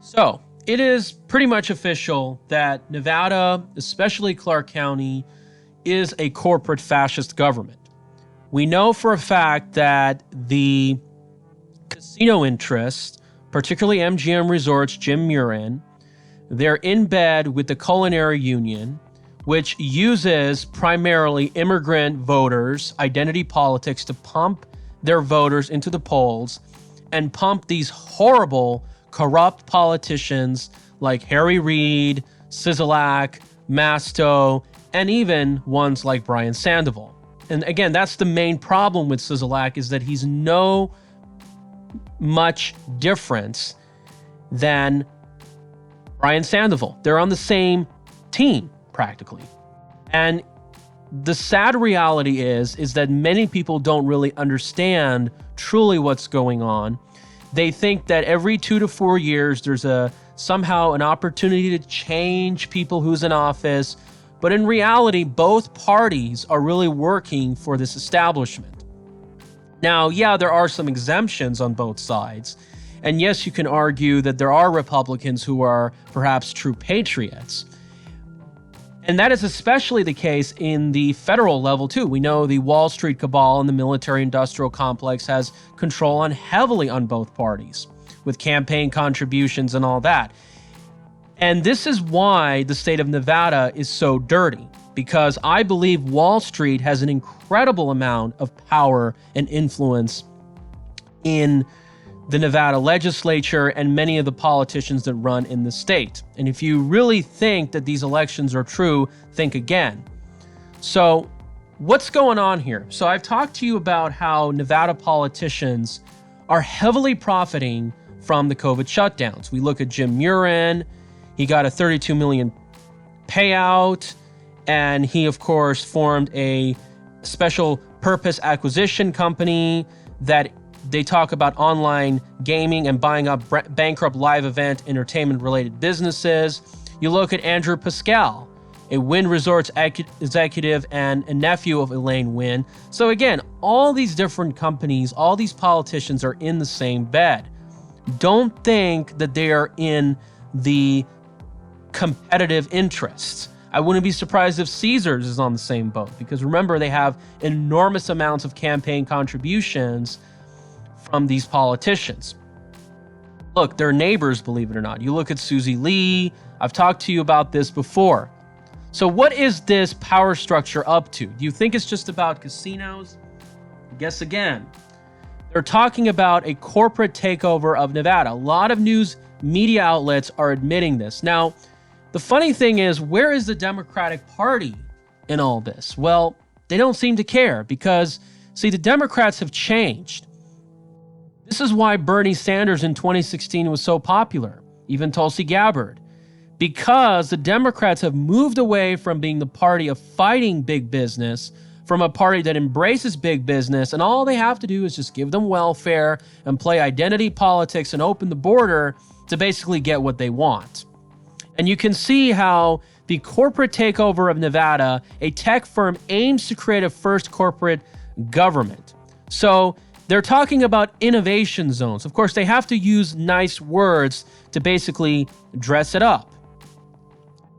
So, it is pretty much official that Nevada, especially Clark County, is a corporate fascist government. We know for a fact that the casino interests, particularly MGM Resorts, Jim Murren, they're in bed with the Culinary Union, which uses primarily immigrant voters, identity politics, to pump their voters into the polls and pump these horrible, corrupt politicians like Reid, Sisolak, Masto, and even ones like Brian Sandoval. And again, that's the main problem with Sisolak, is that he's no much difference than Brian Sandoval. They're on the same team, practically. And the sad reality is that many people don't really understand truly what's going on. They think that every 2 to 4 years, there's somehow an opportunity to change people who's in office. But in reality, both parties are really working for this establishment. Now, yeah, there are some exemptions on both sides. And yes, you can argue that there are Republicans who are perhaps true patriots. And that is especially the case in the federal level, too. We know the Wall Street cabal and the military-industrial complex has control heavily on both parties, with campaign contributions and all that. And this is why the state of Nevada is so dirty, because I believe Wall Street has an incredible amount of power and influence in the Nevada legislature and many of the politicians that run in the state. And if you really think that these elections are true, think again. So what's going on here? So I've talked to you about how Nevada politicians are heavily profiting from the COVID shutdowns. We look at Jim Murren. He got a $32 million payout, and he, of course, formed a special purpose acquisition company that they talk about online gaming and buying up bankrupt live event entertainment-related businesses. You look at Andrew Pascal, a Wynn Resorts executive and a nephew of Elaine Wynn. So again, all these different companies, all these politicians are in the same bed. Don't think that they are in the competitive interests. I wouldn't be surprised if Caesars is on the same boat, because remember, they have enormous amounts of campaign contributions from these politicians. Look, they're neighbors, believe it or not. You look at Susie Lee. I've talked to you about this before. So what is this power structure up to? Do you think it's just about casinos? Guess again. They're talking about a corporate takeover of Nevada. A lot of news media outlets are admitting this. Now, the funny thing is, where is the Democratic Party in all this? Well, they don't seem to care because, see, the Democrats have changed. This is why Bernie Sanders in 2016 was so popular, even Tulsi Gabbard, because the Democrats have moved away from being the party of fighting big business, from a party that embraces big business, and all they have to do is just give them welfare and play identity politics and open the border to basically get what they want. And you can see how the corporate takeover of Nevada, a tech firm, aims to create a first corporate government. So they're talking about innovation zones. Of course, they have to use nice words to basically dress it up.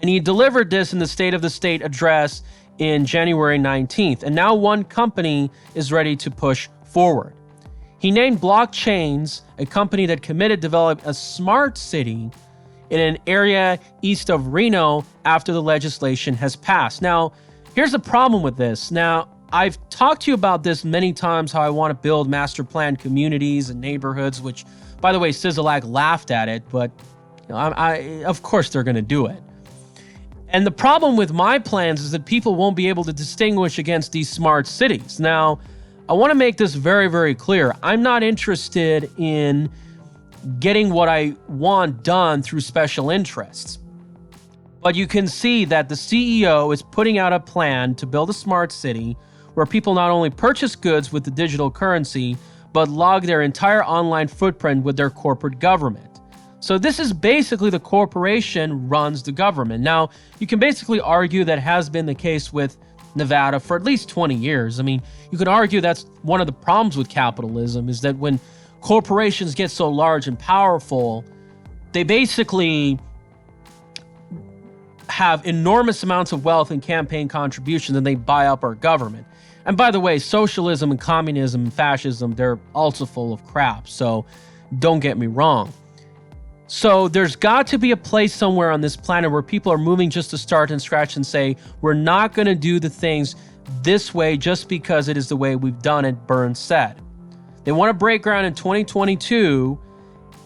And he delivered this in the State of the State address in January 19th. And now one company is ready to push forward. He named Blockchains, a company that committed to develop a smart city in an area east of Reno after the legislation has passed. Now, here's the problem with this. Now, I've talked to you about this many times, how I want to build master planned communities and neighborhoods, which, by the way, Sisolak laughed at it, but of course they're going to do it. And the problem with my plans is that people won't be able to distinguish against these smart cities. Now, I want to make this very, very clear. I'm not interested in getting what I want done through special interests. But you can see that the CEO is putting out a plan to build a smart city where people not only purchase goods with the digital currency, but log their entire online footprint with their corporate government. So this is basically the corporation runs the government. Now, you can basically argue that has been the case with Nevada for at least 20 years. I mean, you could argue that's one of the problems with capitalism, is that when corporations get so large and powerful, they basically have enormous amounts of wealth and campaign contributions, and they buy up our government. And by the way, socialism and communism and fascism, they're also full of crap. So don't get me wrong. So there's got to be a place somewhere on this planet where people are moving just to start and scratch and say, we're not going to do the things this way just because it is the way we've done it, Burns said. They want to break ground in 2022,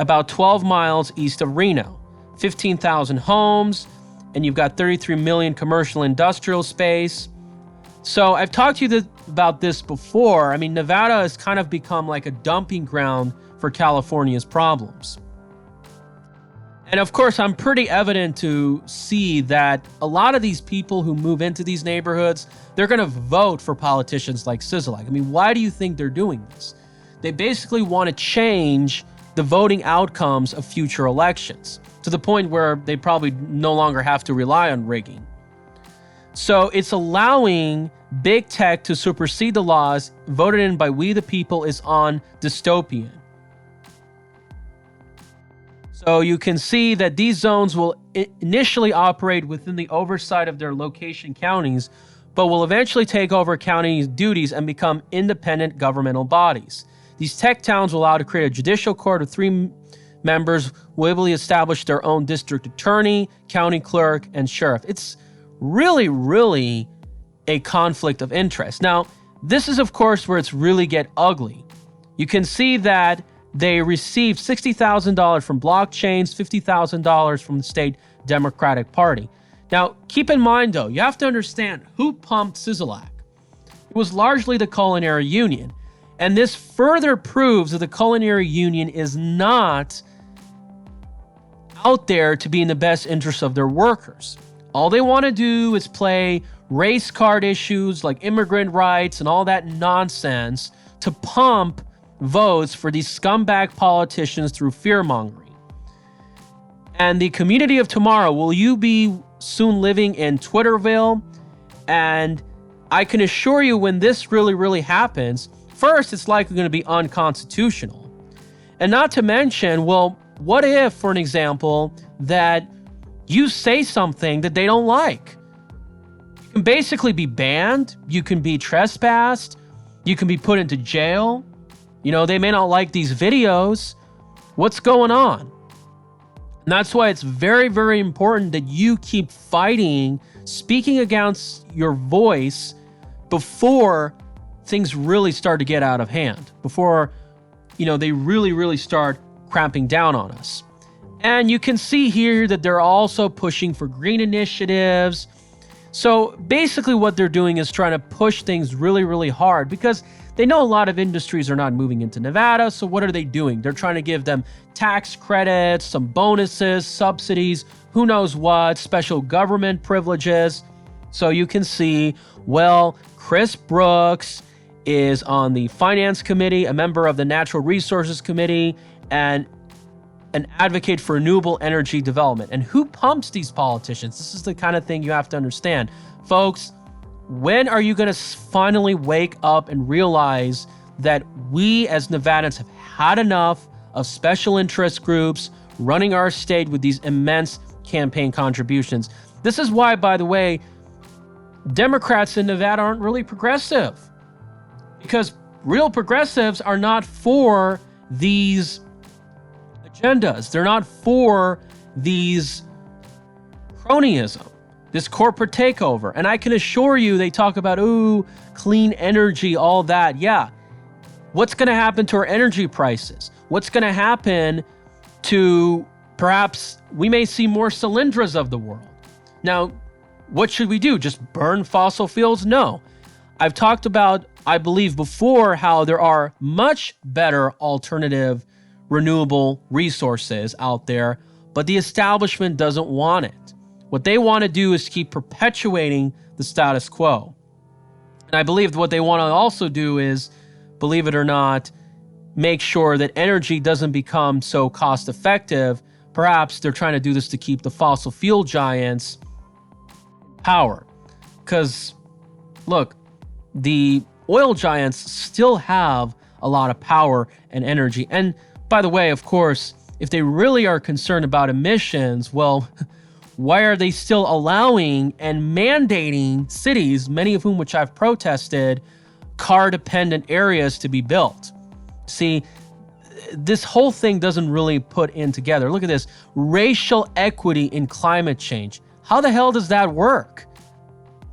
about 12 miles east of Reno. 15,000 homes, and you've got 33 million commercial industrial space. So I've talked to you about this before. I mean, Nevada has kind of become like a dumping ground for California's problems. And of course, I'm pretty evident to see that a lot of these people who move into these neighborhoods, they're going to vote for politicians like Sisolak. I mean, why do you think they're doing this? They basically want to change the voting outcomes of future elections to the point where they probably no longer have to rely on rigging. So it's allowing big tech to supersede the laws voted in by we the people is on dystopian. So you can see that these zones will initially operate within the oversight of their location counties, but will eventually take over county duties and become independent governmental bodies. These tech towns will allow to create a judicial court of 3 members, will establish their own district attorney, county clerk, and sheriff. It's really, really a conflict of interest. Now, this is, of course, where it's really get ugly. You can see that they received $60,000 from blockchains, $50,000 from the state Democratic Party. Now, keep in mind, though, you have to understand who pumped Sisolak. It was largely the Culinary Union. And this further proves that the Culinary Union is not out there to be in the best interest of their workers. All they want to do is play race card issues like immigrant rights and all that nonsense to pump votes for these scumbag politicians through fear-mongering. And the community of tomorrow, will you be soon living in Twitterville? And I can assure you when this really, really happens, first, it's likely going to be unconstitutional. And not to mention, well, what if, for an example, that you say something that they don't like? You can basically be banned. You can be trespassed. You can be put into jail. You know, they may not like these videos. What's going on? And that's why it's very, very important that you keep fighting, speaking against your voice before things really start to get out of hand, before, they really, really start cramping down on us. And you can see here that they're also pushing for green initiatives. So basically what they're doing is trying to push things really, really hard because they know a lot of industries are not moving into Nevada. So what are they doing? They're trying to give them tax credits, some bonuses, subsidies, who knows what, special government privileges. So you can see, well, Chris Brooks is on the Finance Committee, a member of the Natural Resources Committee, and an advocate for renewable energy development. And who pumps these politicians? This is the kind of thing you have to understand. Folks, when are you going to finally wake up and realize that we as Nevadans have had enough of special interest groups running our state with these immense campaign contributions? This is why, by the way, Democrats in Nevada aren't really progressive. Because real progressives are not for these agendas. They're not for these cronyism, this corporate takeover. And I can assure you, they talk about, clean energy, all that. Yeah. What's going to happen to our energy prices? What's going to happen to perhaps we may see more Cylindras of the world? Now, what should we do? Just burn fossil fuels? No. I've talked about, I believe before, how there are much better alternative renewable resources out there, but the establishment doesn't want it. What they want to do is keep perpetuating the status quo. And I believe what they want to also do is, believe it or not, make sure that energy doesn't become so cost effective. Perhaps they're trying to do this to keep the fossil fuel giants in power. Because, look, the oil giants still have a lot of power and energy. And by the way, of course, if they really are concerned about emissions, well, why are they still allowing and mandating cities, many of whom which I've protested, car-dependent areas to be built? See, this whole thing doesn't really put in together. Look at this. Racial equity in climate change. How the hell does that work?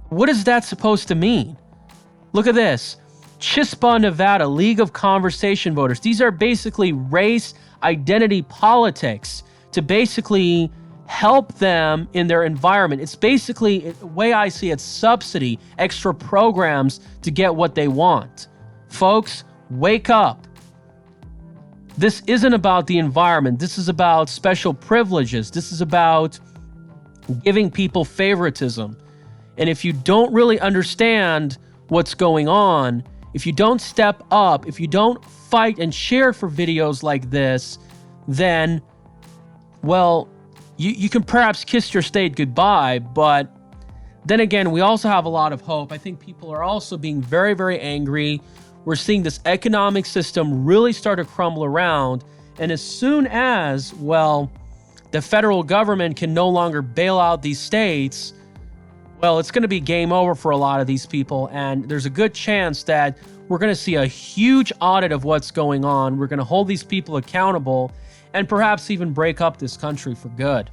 What is that supposed to mean? Look at this. Chispa, Nevada, League of Conversation Voters. These are basically race identity politics to basically help them in their environment. It's basically, the way I see it, subsidy, extra programs to get what they want. Folks, wake up. This isn't about the environment. This is about special privileges. This is about giving people favoritism. And if you don't really understand what's going on, if you don't step up, if you don't fight and share for videos like this, then, well, you can perhaps kiss your state goodbye. But then again, we also have a lot of hope. I think people are also being very, very angry. We're seeing this economic system really start to crumble around. And as soon as, well, the federal government can no longer bail out these states, well, it's going to be game over for a lot of these people. And there's a good chance that we're going to see a huge audit of what's going on. We're going to hold these people accountable and perhaps even break up this country for good.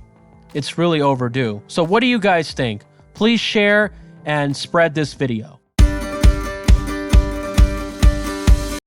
It's really overdue. So what do you guys think? Please share and spread this video.